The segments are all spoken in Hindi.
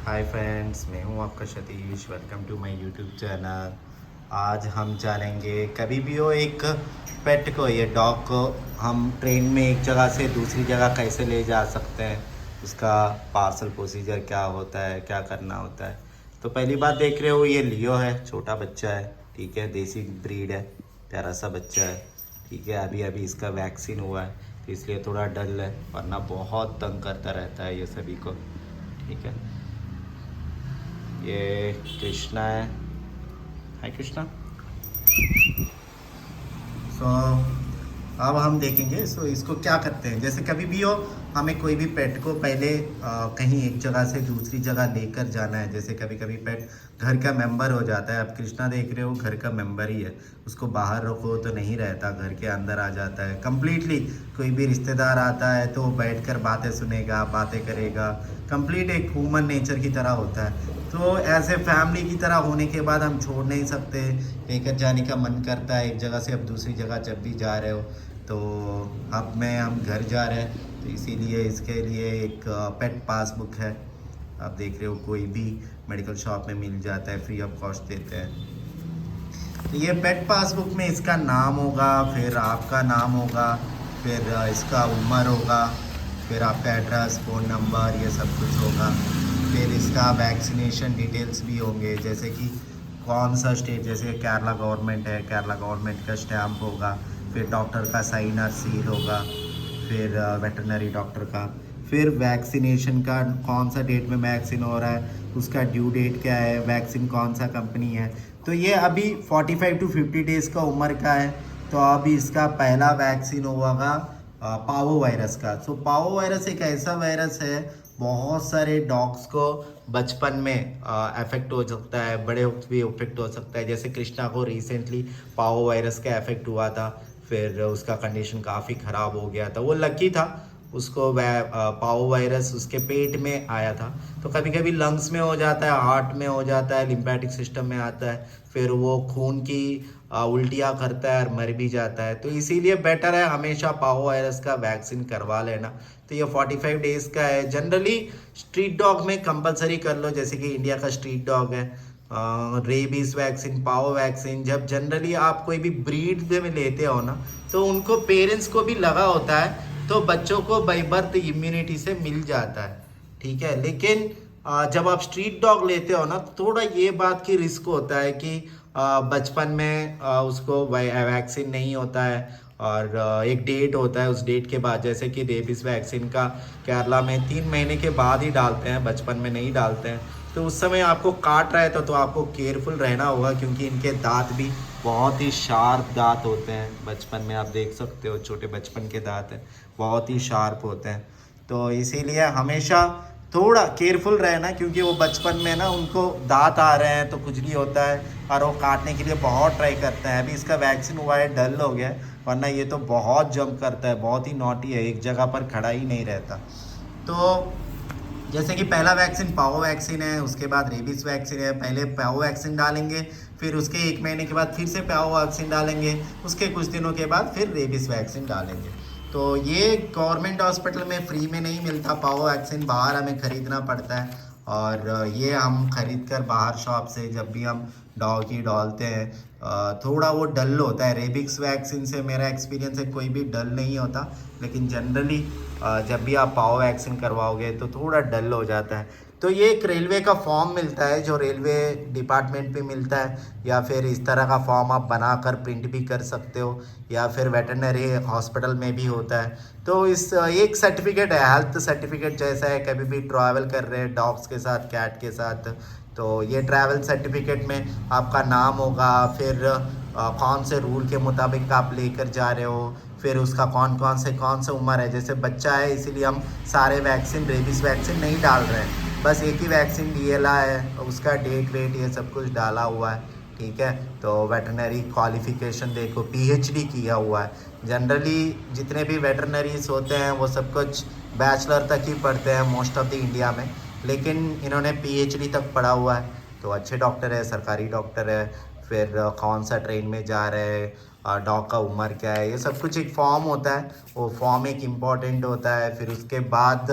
हाय फ्रेंड्स, मैं हूं आपका Satish. Welcome to my YouTube channel. आज हम जानेंगे कभी भी हो एक पेट को, ये डॉग को हम ट्रेन में एक जगह से दूसरी जगह कैसे ले जा सकते हैं, उसका पार्सल प्रोसीजर क्या होता है, क्या करना होता है। तो पहली बात देख रहे हो, ये लियो है, छोटा बच्चा है, ठीक है, देसी ब्रीड है, प्यारा सा बच्चा है, ठीक है। अभी अभी इसका वैक्सीन हुआ है तो इसलिए थोड़ा डल है, वरना बहुत तंग करता रहता है ये सभी को, ठीक है। ये कृष्णा है। हाय कृष्णा। सो अब हम देखेंगे इसको क्या करते हैं। जैसे कभी भी हो, हमें कोई भी पेट को पहले कहीं एक जगह से दूसरी जगह लेकर जाना है। जैसे कभी कभी पेट घर का मेंबर हो जाता है। अब कृष्णा देख रहे हो, घर का मेंबर ही है। उसको बाहर रखो तो नहीं रहता, घर के अंदर आ जाता है कंप्लीटली। कोई भी रिश्तेदार आता है तो बैठकर बातें सुनेगा, बातें करेगा, कंप्लीट एक ह्यूमन नेचर की तरह होता है। तो ऐसे फैमिली की तरह होने के बाद हम छोड़ नहीं सकते, लेकर जाने का मन करता है एक जगह से अब दूसरी जगह। जब भी जा रहे हो तो अब हम घर जा रहे हैं तो इसीलिए इसके लिए एक पेट पासबुक है। आप देख रहे हो, कोई भी मेडिकल शॉप में मिल जाता है, फ्री ऑफ कॉस्ट देते हैं। तो ये पेट पासबुक में इसका नाम होगा, फिर आपका नाम होगा, फिर इसका उम्र होगा, फिर आपका एड्रेस, फ़ोन नंबर, ये सब कुछ होगा। फिर इसका वैक्सीनेशन डिटेल्स भी होंगे, जैसे कि कौन सा स्टेट, जैसे केरला गवर्नमेंट है, केरला गवर्नमेंट का स्टैम्प होगा, फिर डॉक्टर का साइन और सील होगा, फिर वेटरनरी डॉक्टर का, फिर वैक्सीनेशन का कौन सा डेट में वैक्सीन हो रहा है, उसका ड्यू डेट क्या है, वैक्सीन कौन सा कंपनी है। तो ये अभी 45 टू 50 डेज़ का उम्र का है। तो अभी इसका पहला वैक्सीन होगा पावो वायरस का। सो पावो वायरस एक ऐसा वायरस है, बहुत सारे डॉग्स को बचपन में अफेक्ट हो सकता है, बड़े वक्त भी अफेक्ट हो सकता है। जैसे कृष्णा को रिसेंटली पावो वायरस का अफेक्ट हुआ था, फिर उसका कंडीशन काफ़ी ख़राब हो गया था। वो लकी था, उसको पाओ वायरस उसके पेट में आया था। तो कभी कभी लंग्स में हो जाता है, हार्ट में हो जाता है, लिम्फेटिक सिस्टम में आता है, फिर वो खून की उल्टियाँ करता है और मर भी जाता है। तो इसीलिए बेटर है हमेशा पाओ वायरस का वैक्सीन करवा लेना। तो ये 45 डेज़ का है। जनरली स्ट्रीट डॉग में कंपलसरी कर लो, जैसे कि इंडिया का स्ट्रीट डॉग है, रेबीज वैक्सीन, पाओ वैक्सीन। जब जनरली आप कोई भी ब्रीड में लेते हो ना, तो उनको पेरेंट्स को भी लगा होता है, तो बच्चों को बाई बर्थ इम्यूनिटी से मिल जाता है, ठीक है। लेकिन जब आप स्ट्रीट डॉग लेते हो ना, तो थोड़ा ये बात की रिस्क होता है कि बचपन में उसको वैक्सीन नहीं होता है, और एक डेट होता है, उस डेट के बाद, जैसे कि रेबीज वैक्सीन का केरला में 3 महीने के बाद ही डालते हैं, बचपन में नहीं डालते हैं। तो उस समय आपको काट रहा है तो आपको केयरफुल रहना होगा, क्योंकि इनके दांत भी बहुत ही शार्प दांत होते हैं। बचपन में आप देख सकते हो, छोटे बचपन के दांत हैं, बहुत ही शार्प होते हैं। तो इसीलिए हमेशा थोड़ा केयरफुल रहना, क्योंकि वो बचपन में ना उनको दांत आ रहे हैं तो कुछ भी होता है, और वो काटने के लिए बहुत ट्राई करते हैं। अभी इसका वैक्सीन हुआ है, डल हो गया है, वरना ये तो बहुत जंप करता है, बहुत ही नॉटी है, एक जगह पर खड़ा ही नहीं रहता। तो जैसे कि पहला वैक्सीन पाओ वैक्सीन है, उसके बाद रेबीज वैक्सीन है। पहले पाओ वैक्सीन डालेंगे, फिर उसके 1 महीने के बाद फिर से पाओ वैक्सीन डालेंगे, उसके कुछ दिनों के बाद फिर रेबीज वैक्सीन डालेंगे। तो ये गवर्नमेंट हॉस्पिटल में फ्री में नहीं मिलता पाओ वैक्सीन, बाहर हमें ख़रीदना पड़ता है। और ये हम ख़रीद कर बाहर शॉप से जब भी हम डॉग ही डालते हैं, थोड़ा वो डल होता है। रेबिक्स वैक्सीन से मेरा एक्सपीरियंस है, कोई भी डल नहीं होता, लेकिन जनरली जब भी आप पाओ वैक्सीन करवाओगे तो थोड़ा डल हो जाता है। तो ये एक रेलवे का फॉर्म मिलता है, जो रेलवे डिपार्टमेंट पे मिलता है, या फिर इस तरह का फॉर्म आप बनाकर प्रिंट भी कर सकते हो, या फिर वेटरनरी हॉस्पिटल में भी होता है। तो इस एक सर्टिफिकेट है, हेल्थ सर्टिफिकेट जैसा है। कभी भी ट्रैवल कर रहे हैं डॉग्स के साथ, कैट के साथ, तो ये ट्रैवल सर्टिफिकेट में आपका नाम होगा, फिर कौन से रूल के मुताबिक आप लेकर जा रहे हो, फिर उसका कौन सा उम्र है। जैसे बच्चा है, इसीलिए हम सारे वैक्सीन, रेबीज़ वैक्सीन नहीं डाल रहे हैं, बस एक ही वैक्सीन डीएलआ है, उसका डेट वेट ये सब कुछ डाला हुआ है, ठीक है। तो वेटरनरी क्वालिफिकेशन देखो, पीएचडी किया हुआ है। जनरली जितने भी वेटरनरीज होते हैं वो सब कुछ बैचलर तक ही पढ़ते हैं मोस्ट ऑफ द इंडिया में, लेकिन इन्होंने पीएचडी तक पढ़ा हुआ है, तो अच्छे डॉक्टर है, सरकारी डॉक्टर है। फिर कौन सा ट्रेन में जा रहे हैं, डॉग का उम्र क्या है, ये सब कुछ एक फॉर्म होता है, वो फॉर्म एक इम्पॉर्टेंट होता है। फिर उसके बाद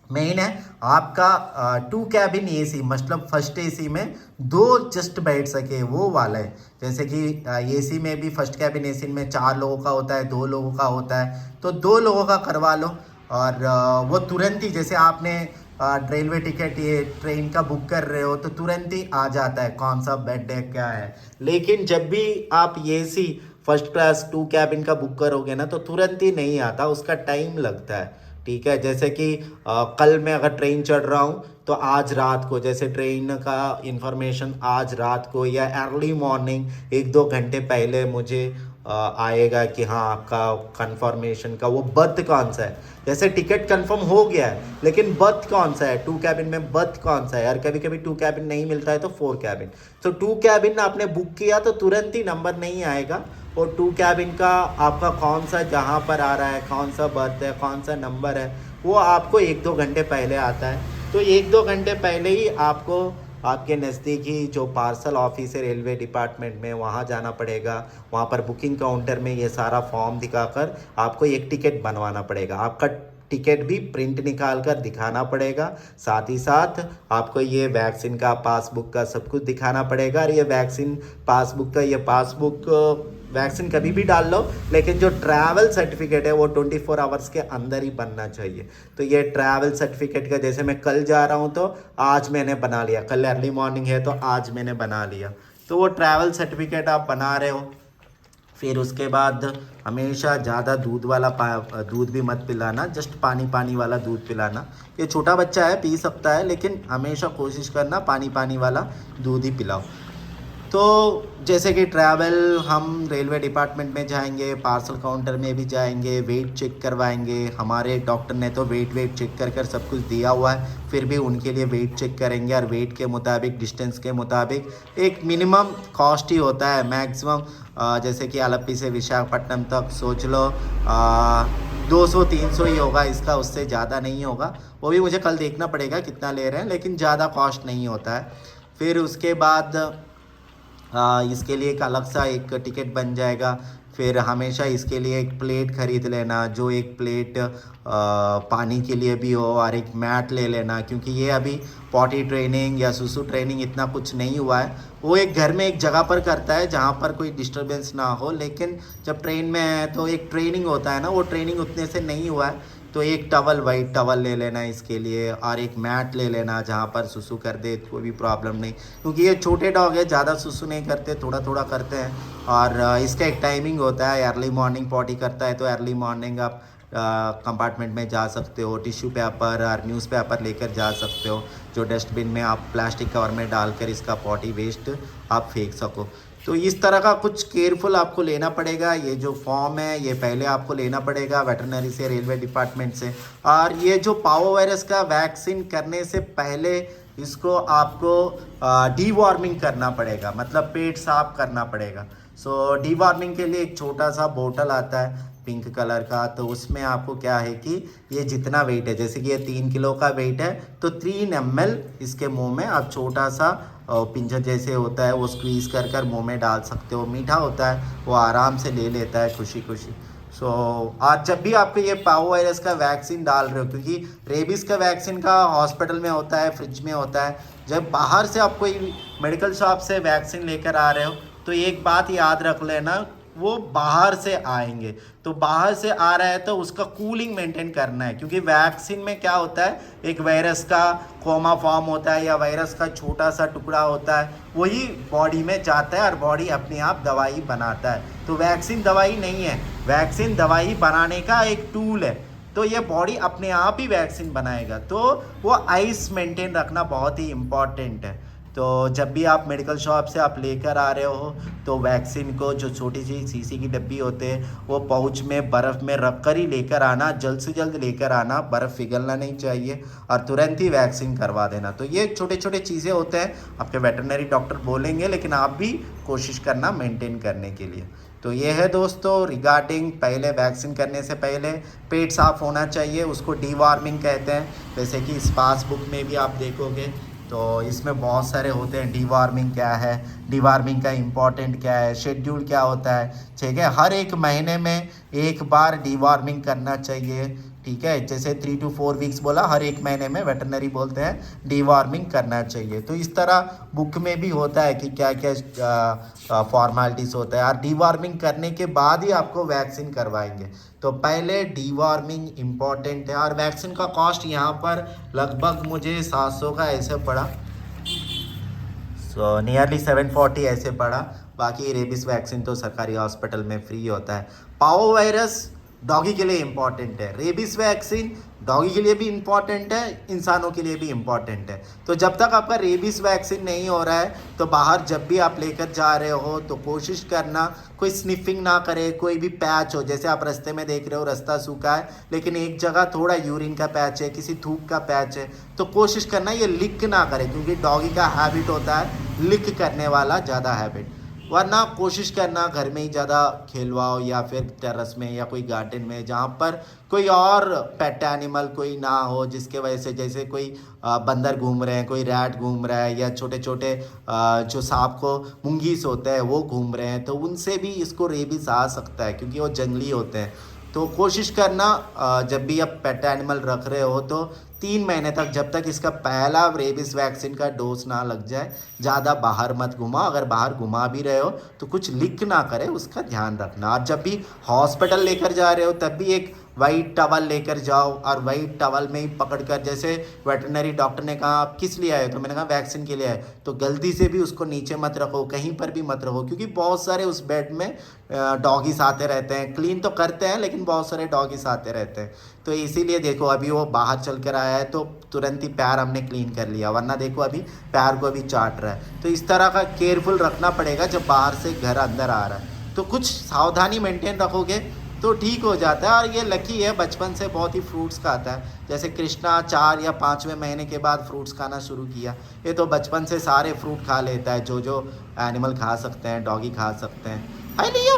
मेन है आपका 2 कैबिन एसी, मतलब फर्स्ट एसी में 2 जस्ट बैठ सके वो वाला है। जैसे कि एसी में भी फर्स्ट कैबिन एसी में 4 लोगों का होता है, 2 लोगों का होता है, तो 2 लोगों का करवा लो। और वो तुरंत ही, जैसे आपने रेलवे टिकट ये ट्रेन का बुक कर रहे हो तो तुरंत ही आ जाता है कौन सा बेड है क्या है। लेकिन जब भी आप एसी फर्स्ट क्लास 2 कैबिन का बुक करोगे ना तो तुरंत ही नहीं आता, उसका टाइम लगता है। ठीक है, जैसे कि कल मैं अगर ट्रेन चढ़ रहा हूँ तो आज रात को, जैसे ट्रेन का इंफॉर्मेशन आज रात को या अर्ली मॉर्निंग 1-2 घंटे पहले मुझे आएगा कि हाँ आपका कंफर्मेशन का वो बर्थ कौन सा है। जैसे टिकट कंफर्म हो गया है लेकिन बर्थ कौन सा है, 2 कैबिन में बर्थ कौन सा है। और कभी कभी 2 कैबिन नहीं मिलता है तो 4 कैबिन। तो 2 कैबिन आपने बुक किया तो तुरंत ही नंबर नहीं आएगा, और 2 कैबिन का आपका कौन सा जहाँ पर आ रहा है, कौन सा बर्थ है, कौन सा नंबर है, वो आपको 1-2 घंटे पहले आता है। तो 1-2 घंटे पहले ही आपको आपके नज़दीकी जो पार्सल ऑफिस है रेलवे डिपार्टमेंट में, वहाँ जाना पड़ेगा। वहाँ पर बुकिंग काउंटर में ये सारा फॉर्म दिखाकर आपको एक टिकट बनवाना पड़ेगा। आपका टिकट भी प्रिंट निकाल कर दिखाना पड़ेगा, साथ ही साथ आपको ये वैक्सीन का पासबुक का सब कुछ दिखाना पड़ेगा। और ये वैक्सीन पासबुक का, ये पासबुक वैक्सीन कभी भी डाल लो, लेकिन जो ट्रैवल सर्टिफिकेट है वो 24 आवर्स के अंदर ही बनना चाहिए। तो ये ट्रैवल सर्टिफिकेट का, जैसे मैं कल जा रहा हूँ तो आज मैंने बना लिया, कल अर्ली मॉर्निंग है तो आज मैंने बना लिया। तो वो ट्रैवल सर्टिफिकेट आप बना रहे हो। फिर उसके बाद हमेशा ज़्यादा दूध वाला दूध भी मत पिलाना, जस्ट पानी पानी वाला दूध पिलाना। ये छोटा बच्चा है पी सकता है, लेकिन हमेशा कोशिश करना पानी पानी वाला दूध ही पिलाओ। तो जैसे कि ट्रैवल हम रेलवे डिपार्टमेंट में जाएंगे, पार्सल काउंटर में भी जाएंगे, वेट चेक करवाएंगे। हमारे डॉक्टर ने तो वेट चेक कर सब कुछ दिया हुआ है, फिर भी उनके लिए वेट चेक करेंगे। और वेट के मुताबिक, डिस्टेंस के मुताबिक एक मिनिमम कॉस्ट ही होता है। मैक्सिमम जैसे कि आलप्पी से विशाखापट्टनम तक सोच लो 200-300 ही होगा इसका, उससे ज़्यादा नहीं होगा। वो भी मुझे कल देखना पड़ेगा कितना ले रहे हैं, लेकिन ज़्यादा कॉस्ट नहीं होता है। फिर उसके बाद इसके लिए एक अलग सा एक टिकट बन जाएगा। फिर हमेशा इसके लिए एक प्लेट ख़रीद लेना, जो एक प्लेट पानी के लिए भी हो, और एक मैट ले लेना, क्योंकि ये अभी पॉटी ट्रेनिंग या सुसु ट्रेनिंग इतना कुछ नहीं हुआ है। वो एक घर में एक जगह पर करता है जहाँ पर कोई डिस्टरबेंस ना हो, लेकिन जब ट्रेन में है तो एक ट्रेनिंग होता है ना, वो ट्रेनिंग उतने से नहीं हुआ है। तो एक टवल, वाइट टवल ले लेना इसके लिए, और एक मैट ले लेना जहाँ पर सुसु कर दे, कोई भी प्रॉब्लम नहीं, क्योंकि ये छोटे डॉग है, ज़्यादा सुसु नहीं करते, थोड़ा थोड़ा करते हैं। और इसका एक टाइमिंग होता है, अर्ली मॉर्निंग पॉटी करता है तो अर्ली मॉर्निंग आप कंपार्टमेंट में जा सकते हो, टिश्यू पेपर और न्यूज़पेपर लेकर जा सकते हो, जो डस्टबिन में आप प्लास्टिक कवर में डालकर इसका पॉटी वेस्ट आप फेंक सको। तो इस तरह का कुछ केयरफुल आपको लेना पड़ेगा। ये जो फॉर्म है ये पहले आपको लेना पड़ेगा वेटरनरी से, रेलवे डिपार्टमेंट से। और ये जो पावो वायरस का वैक्सीन करने से पहले इसको आपको डीवॉर्मिंग करना पड़ेगा, मतलब पेट साफ करना पड़ेगा। सो डीवॉर्मिंग के लिए एक छोटा सा बोतल आता है पिंक कलर का, तो उसमें आपको क्या है कि ये जितना वेट है, जैसे कि ये 3 किलो का वेट है तो 3 ml इसके मुंह में आप छोटा सा पिंजर जैसे होता है वो स्क्वीज़ कर मुंह में डाल सकते हो। मीठा होता है, वो आराम से ले लेता है खुशी खुशी। सो आज जब भी आपको ये पावो वायरस का वैक्सीन डाल रहे हो, क्योंकि रेबीज़ का वैक्सीन का हॉस्पिटल में होता है, फ्रिज में होता है, जब बाहर से आप कोई मेडिकल शॉप से वैक्सीन लेकर आ रहे हो तो एक बात याद रख लेना, वो बाहर से आएंगे, तो बाहर से आ रहा है तो उसका कूलिंग मेंटेन करना है, क्योंकि वैक्सीन में क्या होता है, एक वायरस का कोमा फॉर्म होता है या वायरस का छोटा सा टुकड़ा होता है, वही बॉडी में जाता है और बॉडी अपने आप दवाई बनाता है। तो वैक्सीन दवाई नहीं है, वैक्सीन दवाई बनाने का एक टूल है। तो ये बॉडी अपने आप ही वैक्सीन बनाएगा। तो वो आइस मेंटेन रखना बहुत ही इम्पॉर्टेंट है। तो जब भी आप मेडिकल शॉप से आप लेकर आ रहे हो तो वैक्सीन को, जो छोटी सी शीशी की डब्बी होते हैं, वो पाउच में बर्फ़ में रख कर ही लेकर आना, जल्द से जल्द लेकर आना, बर्फ़ पिघलना नहीं चाहिए, और तुरंत ही वैक्सीन करवा देना। तो ये छोटे छोटे चीज़ें होते हैं, आपके वेटरनरी डॉक्टर बोलेंगे, लेकिन आप भी कोशिश करना मेंटेन करने के लिए। तो ये है दोस्तों रिगार्डिंग पहले वैक्सीन करने से पहले पेट साफ़ होना चाहिए, उसको डीवॉर्मिंग कहते हैं। जैसे कि इस पासबुक में भी आप देखोगे तो इसमें बहुत सारे होते हैं, डीवॉर्मिंग क्या है, डीवॉर्मिंग का इम्पोर्टेंट क्या है, शेड्यूल क्या होता है, ठीक है। हर एक महीने में एक बार डीवॉर्मिंग करना चाहिए, ठीक है। जैसे 3 to 4 वीक्स बोला, हर एक महीने में वेटरनरी बोलते हैं डीवॉर्मिंग करना चाहिए। तो इस तरह बुक में भी होता है कि क्या क्या फॉर्मेलिटीज़ होता है, और डीवॉर्मिंग करने के बाद ही आपको वैक्सीन करवाएंगे। तो पहले डीवॉर्मिंग इम्पॉर्टेंट है, और वैक्सीन का कॉस्ट यहाँ पर लगभग मुझे 700 का ऐसे पड़ा, सो नियरली 740 ऐसे पड़ा। बाकी रेबिस वैक्सीन तो सरकारी हॉस्पिटल में फ्री होता है। पाओ वायरस डॉगी के लिए इम्पॉर्टेंट है, रेबिस वैक्सीन डॉगी के लिए भी इम्पॉर्टेंट है, इंसानों के लिए भी इम्पॉर्टेंट है। तो जब तक आपका रेबिस वैक्सीन नहीं हो रहा है, तो बाहर जब भी आप लेकर जा रहे हो तो कोशिश करना कोई स्निफिंग ना करे, कोई भी पैच हो, जैसे आप रास्ते में देख रहे हो रास्ता सूखा है लेकिन एक जगह थोड़ा यूरिन का पैच है, किसी थूक का पैच है, तो कोशिश करना ये लिक ना करे, क्योंकि डॉगी का हैबिट होता है लिक करने वाला ज़्यादा हैबिट। वरना कोशिश करना घर में ही ज़्यादा खेलवाओ, या फिर टेरेस में या कोई गार्डन में जहाँ पर कोई और पेट एनिमल कोई ना हो, जिसके वजह से जैसे कोई बंदर घूम रहे हैं, कोई रैट घूम रहा है, या छोटे छोटे जो सांप को मुंगीस होते हैं वो घूम रहे हैं, तो उनसे भी इसको रेबीज आ सकता है क्योंकि वो जंगली होते हैं। तो कोशिश करना जब भी आप पेट एनिमल रख रहे हो तो 3 महीने तक, जब तक इसका पहला रेबिस वैक्सीन का डोज ना लग जाए, ज़्यादा बाहर मत घुमाओ। अगर बाहर घुमा भी रहे हो तो कुछ लीक ना करे, उसका ध्यान रखना। और जब भी हॉस्पिटल लेकर जा रहे हो तब भी एक वाइट टवल लेकर जाओ, और वाइट टवल में ही पकड़कर, जैसे वेटरनरी डॉक्टर ने कहा आप किस लिए आए हो, तो मैंने कहा वैक्सीन के लिए आए, तो गलती से भी उसको नीचे मत रखो, कहीं पर भी मत रखो, क्योंकि बहुत सारे उस बेड में डॉगीज आते रहते हैं। क्लीन तो करते हैं लेकिन बहुत सारे डॉगीज आते रहते हैं। तो इसीलिए देखो अभी वो बाहर चल कर आया है तो तुरंत ही पैर हमने क्लीन कर लिया, वरना देखो अभी पैर को अभी चाट रहा है। तो इस तरह का केयरफुल रखना पड़ेगा जब बाहर से घर अंदर आ रहा है। तो कुछ सावधानी मेंटेन रखोगे तो ठीक हो जाता है। और ये लकी है, बचपन से बहुत ही फ्रूट्स खाता है। जैसे कृष्णा 4 या 5वें महीने के बाद फ्रूट्स खाना शुरू किया, ये तो बचपन से सारे फ्रूट खा लेता है, जो जो एनिमल खा सकते हैं डॉगी खा सकते हैं। हाय लियो।